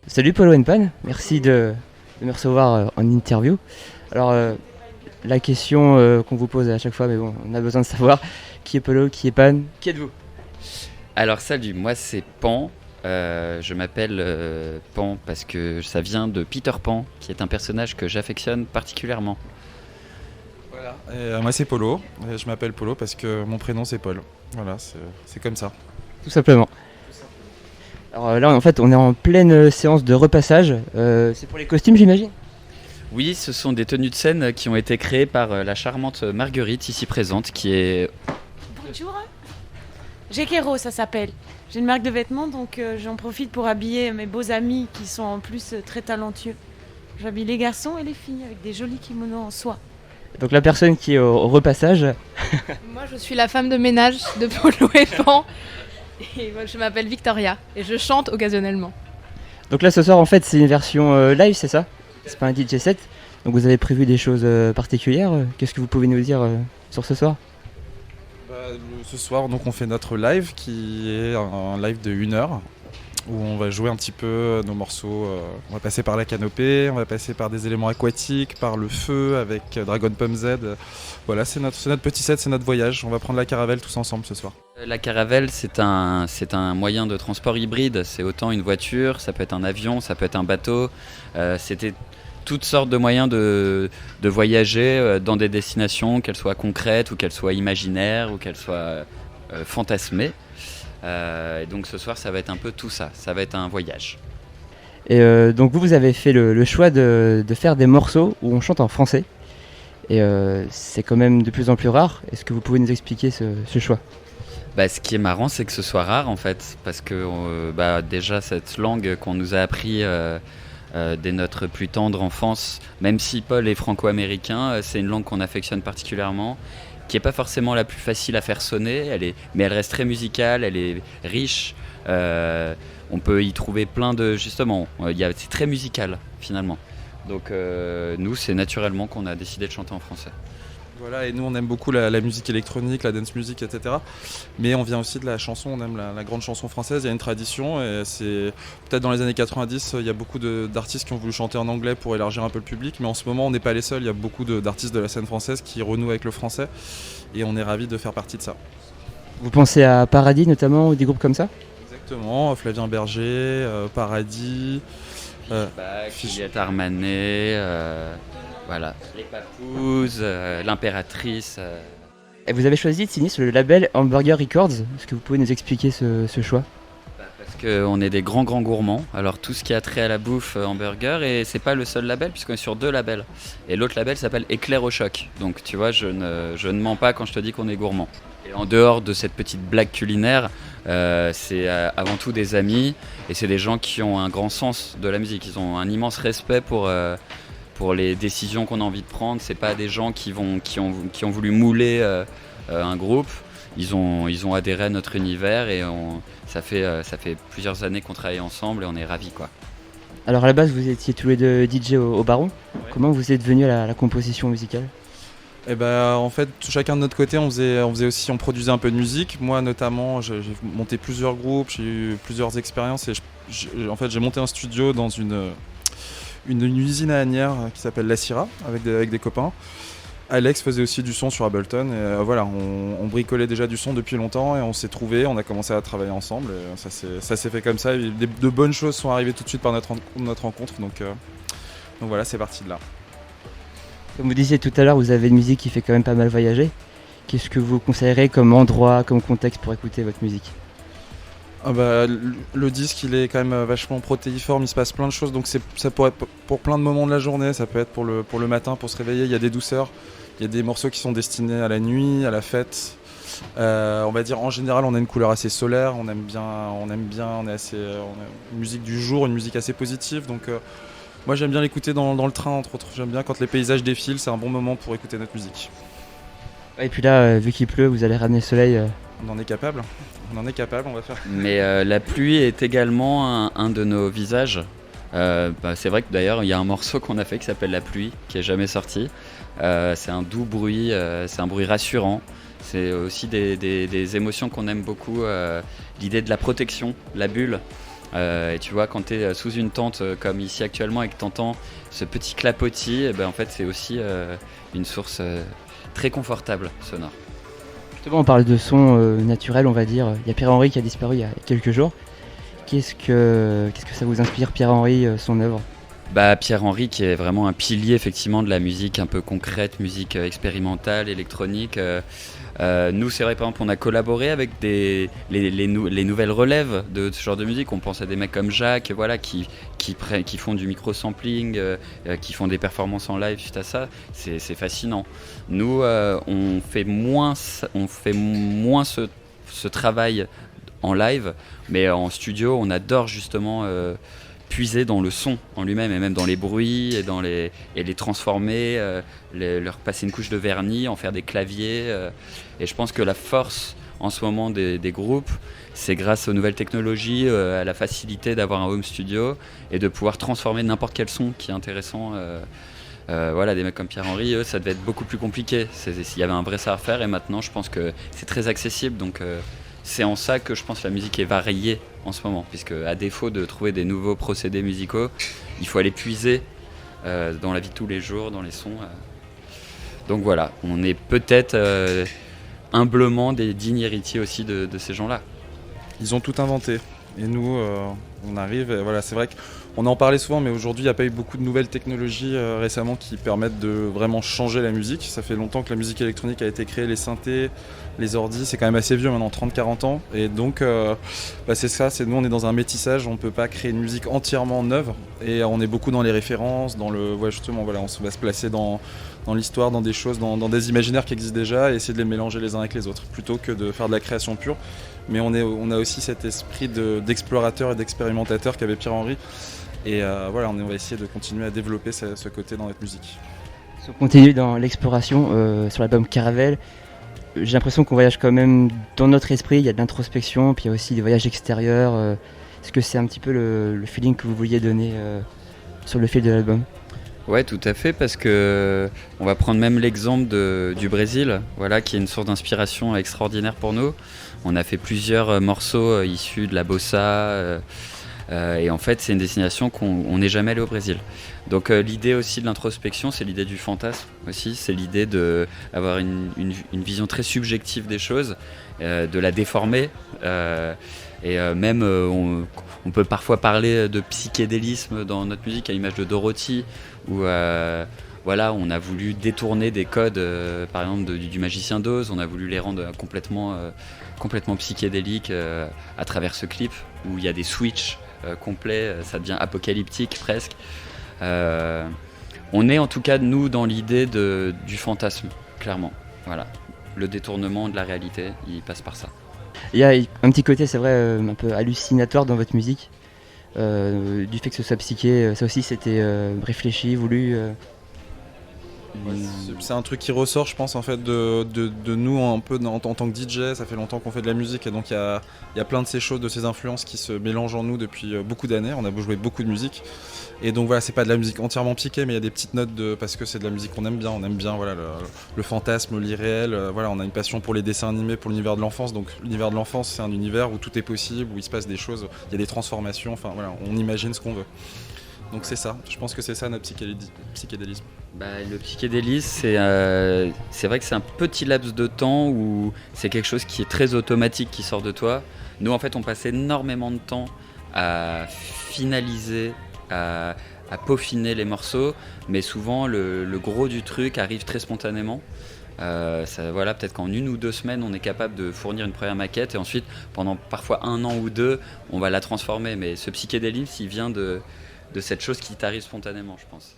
Salut Polo Pan, merci de me recevoir en interview. Alors la question qu'on vous pose à chaque fois, mais bon, on a besoin de savoir qui est Polo, qui est Pan, qui êtes-vous? Alors salut, moi c'est Pan. Je m'appelle Pan parce que ça vient de Peter Pan, qui est un personnage que j'affectionne particulièrement. Voilà. Moi c'est Polo, et je m'appelle Polo parce que mon prénom c'est Paul. Voilà, c'est comme ça. Tout simplement. Alors là en fait on est en pleine séance de repassage, c'est pour les costumes j'imagine? Oui, ce sont des tenues de scène qui ont été créées par la charmante Marguerite ici présente, qui est... Bonjour. Gekero, ça s'appelle. J'ai une marque de vêtements, donc j'en profite pour habiller mes beaux amis qui sont en plus très talentueux. J'habille les garçons et les filles avec des jolis kimonos en soie. Donc la personne qui est au repassage, Moi, je suis la femme de ménage de Polo et Pan. Et moi, je m'appelle Victoria et je chante occasionnellement. donc là ce soir en fait c'est une version live c'est ça? C'est pas un DJ set, donc vous avez prévu des choses particulières, qu'est-ce que vous pouvez nous dire sur ce soir? Ce soir donc on fait notre live qui est un live de 1 heure où on va jouer un petit peu nos morceaux. On va passer par la canopée, on va passer par des éléments aquatiques, par le feu avec Dragon Pump Z. Voilà, c'est notre petit set, c'est notre voyage. On va prendre la caravelle tous ensemble ce soir. La caravelle, c'est un moyen de transport hybride. C'est autant une voiture, ça peut être un avion, ça peut être un bateau. C'était toutes sortes de moyens de voyager dans des destinations, qu'elles soient concrètes ou qu'elles soient imaginaires ou qu'elles soient fantasmées. Et donc ce soir, ça va être un peu tout ça. Ça va être un voyage. Et donc vous avez fait le choix de faire des morceaux où on chante en français. Et c'est quand même de plus en plus rare. Est-ce que vous pouvez nous expliquer ce choix? Bah, ce qui est marrant, c'est que ce soit rare en fait, parce que déjà cette langue qu'on nous a appris dès notre plus tendre enfance, même si Paul est franco-américain, c'est une langue qu'on affectionne particulièrement, qui n'est pas forcément la plus facile à faire sonner, mais elle reste très musicale, elle est riche, on peut y trouver plein de... Justement, c'est très musical finalement. Donc nous, c'est naturellement qu'on a décidé de chanter en français. Voilà, et nous on aime beaucoup la musique électronique, la dance music, etc. Mais on vient aussi de la chanson, on aime la grande chanson française, il y a une tradition et c'est peut-être dans les années 90, il y a beaucoup d'artistes qui ont voulu chanter en anglais pour élargir un peu le public, mais en ce moment on n'est pas les seuls, il y a beaucoup d'artistes de la scène française qui renouent avec le français et on est ravis de faire partie de ça. Vous pensez à Paradis notamment ou des groupes comme ça? Exactement, Flavien Berger, Paradis, Juliette Armanet, voilà. Les Papous, l'Impératrice. Et vous avez choisi de signer sur le label Hamburger Records. Est-ce que vous pouvez nous expliquer ce choix? Parce qu'on est des grands gourmands. Alors tout ce qui a trait à la bouffe hamburger, et c'est pas le seul label puisqu'on est sur 2 labels. Et l'autre label s'appelle Éclair au choc. Donc tu vois, je ne mens pas quand je te dis qu'on est gourmand. Et en dehors de cette petite blague culinaire, c'est avant tout des amis et c'est des gens qui ont un grand sens de la musique. Ils ont un immense respect pour les décisions qu'on a envie de prendre. C'est pas des gens qui ont voulu mouler un groupe. Ils ont adhéré à notre univers et ça fait plusieurs années qu'on travaille ensemble et on est ravis quoi. Alors à la base vous étiez tous les deux DJ au Baron. Ouais. Comment vous êtes venu à la composition musicale? Et en fait, chacun de notre côté, on produisait un peu de musique. Moi, notamment, j'ai monté plusieurs groupes, j'ai eu plusieurs expériences et en fait, j'ai monté un studio dans une usine à Asnières qui s'appelle La Syrah avec des copains. Alex faisait aussi du son sur Ableton et voilà, on bricolait déjà du son depuis longtemps et on s'est trouvés, on a commencé à travailler ensemble et ça s'est fait comme ça. Et de bonnes choses sont arrivées tout de suite par notre rencontre, donc voilà, c'est parti de là. Comme vous disiez tout à l'heure, vous avez une musique qui fait quand même pas mal voyager. Qu'est-ce que vous conseillerez comme endroit, comme contexte pour écouter votre musique? Le disque il est quand même vachement protéiforme, il se passe plein de choses, donc ça pourrait être pour plein de moments de la journée, ça peut être pour le matin, pour se réveiller, il y a des douceurs, il y a des morceaux qui sont destinés à la nuit, à la fête. On va dire en général on a une couleur assez solaire, on aime bien, on a une musique du jour, une musique assez positive, donc moi j'aime bien l'écouter dans le train entre autres, j'aime bien quand les paysages défilent, c'est un bon moment pour écouter notre musique. Et puis là, vu qu'il pleut, vous allez ramener le soleil. On en est capable, on va faire. Mais la pluie est également un de nos visages. C'est vrai que d'ailleurs il y a un morceau qu'on a fait qui s'appelle La pluie, qui est jamais sorti. C'est un doux bruit, c'est un bruit rassurant. C'est aussi des émotions qu'on aime beaucoup, l'idée de la protection, la bulle. Et tu vois, quand tu es sous une tente comme ici actuellement et que tu entends ce petit clapotis, en fait c'est aussi une source très confortable sonore. Justement, on parle de son naturel, on va dire. Il y a Pierre-Henry qui a disparu il y a quelques jours. Qu'est-ce que ça vous inspire, Pierre-Henry, son œuvre? Pierre-Henry qui est vraiment un pilier effectivement de la musique un peu concrète, musique expérimentale, électronique. Nous, c'est vrai, par exemple, on a collaboré avec les nouvelles relèves de ce genre de musique. On pense à des mecs comme Jacques, voilà, qui font du micro-sampling, qui font des performances en live suite à ça. C'est fascinant. Nous, on fait moins ce travail en live, mais en studio, on adore justement puiser dans le son en lui-même et même dans les bruits et les transformer, leur passer une couche de vernis, en faire des claviers. Et je pense que la force en ce moment des groupes, c'est grâce aux nouvelles technologies, à la facilité d'avoir un home studio et de pouvoir transformer n'importe quel son qui est intéressant. Voilà, des mecs comme Pierre-Henry, eux, ça devait être beaucoup plus compliqué. Il y avait un vrai savoir-faire et maintenant, je pense que c'est très accessible. Donc, c'est en ça que je pense que la musique est variée en ce moment, puisque à défaut de trouver des nouveaux procédés musicaux, il faut aller puiser dans la vie de tous les jours, dans les sons. Donc voilà, on est peut-être humblement des dignes héritiers aussi de ces gens-là. Ils ont tout inventé. Et nous, on arrive, et voilà, c'est vrai qu'on en parlait souvent, mais aujourd'hui, il n'y a pas eu beaucoup de nouvelles technologies récemment qui permettent de vraiment changer la musique. Ça fait longtemps que la musique électronique a été créée, les synthés, les ordis, c'est quand même assez vieux maintenant, 30-40 ans. Et donc, c'est ça, nous, on est dans un métissage, on ne peut pas créer une musique entièrement neuve. Et on est beaucoup dans les références, dans le, justement, voilà, on va se placer dans l'histoire, dans des choses, dans des imaginaires qui existent déjà et essayer de les mélanger les uns avec les autres, plutôt que de faire de la création pure. Mais on a aussi cet esprit d'explorateur et d'expérimentateur qu'avait Pierre-Henry. Et voilà, on va essayer de continuer à développer ce côté dans notre musique. Si on continue dans l'exploration sur l'album Caravelle, j'ai l'impression qu'on voyage quand même dans notre esprit, il y a de l'introspection, puis il y a aussi des voyages extérieurs. Est-ce que c'est un petit peu le feeling que vous vouliez donner sur le fil de l'album? Ouais, tout à fait, parce que on va prendre même l'exemple du Brésil, voilà, qui est une source d'inspiration extraordinaire pour nous. On a fait plusieurs morceaux issus de la bossa, et en fait, c'est une destination qu'on n'est jamais allé au Brésil. Donc l'idée aussi de l'introspection, c'est l'idée du fantasme aussi, c'est l'idée d'avoir une vision très subjective des choses, de la déformer. Et même, on peut parfois parler de psychédélisme dans notre musique, à l'image de Dorothy, où voilà, on a voulu détourner des codes, par exemple du Magicien d'Oz, on a voulu les rendre complètement psychédéliques à travers ce clip, où il y a des switches complets, ça devient apocalyptique presque. On est en tout cas, nous, dans l'idée du fantasme, clairement. Voilà. Le détournement de la réalité, il passe par ça. Il y a un petit côté, c'est vrai, un peu hallucinatoire dans votre musique, du fait que ce soit psyché. Ça aussi, c'était réfléchi, voulu. Ouais, c'est un truc qui ressort, je pense, en fait, de nous un peu en tant que DJ. Ça fait longtemps qu'on fait de la musique et donc il y a plein de ces choses, de ces influences qui se mélangent en nous depuis beaucoup d'années. On a joué beaucoup de musique et donc voilà, c'est pas de la musique entièrement psyché, mais il y a des petites notes parce que c'est de la musique qu'on aime bien. On aime bien, voilà, le fantasme, l'irréel. Voilà, on a une passion pour les dessins animés, pour l'univers de l'enfance. Donc l'univers de l'enfance, c'est un univers où tout est possible, où il se passe des choses, il y a des transformations. Enfin voilà, on imagine ce qu'on veut. Donc c'est ça, je pense que c'est ça notre psychédélisme. Le psychédélisme, c'est vrai que c'est un petit laps de temps où c'est quelque chose qui est très automatique qui sort de toi. Nous, en fait, on passe énormément de temps à finaliser, à peaufiner les morceaux, mais souvent le gros du truc arrive très spontanément. Voilà, peut-être qu'en 1 ou 2 semaines, on est capable de fournir une première maquette et ensuite, pendant parfois 1 an ou 2, on va la transformer. Mais ce psychédélisme, il vient de cette chose qui t'arrive spontanément, je pense.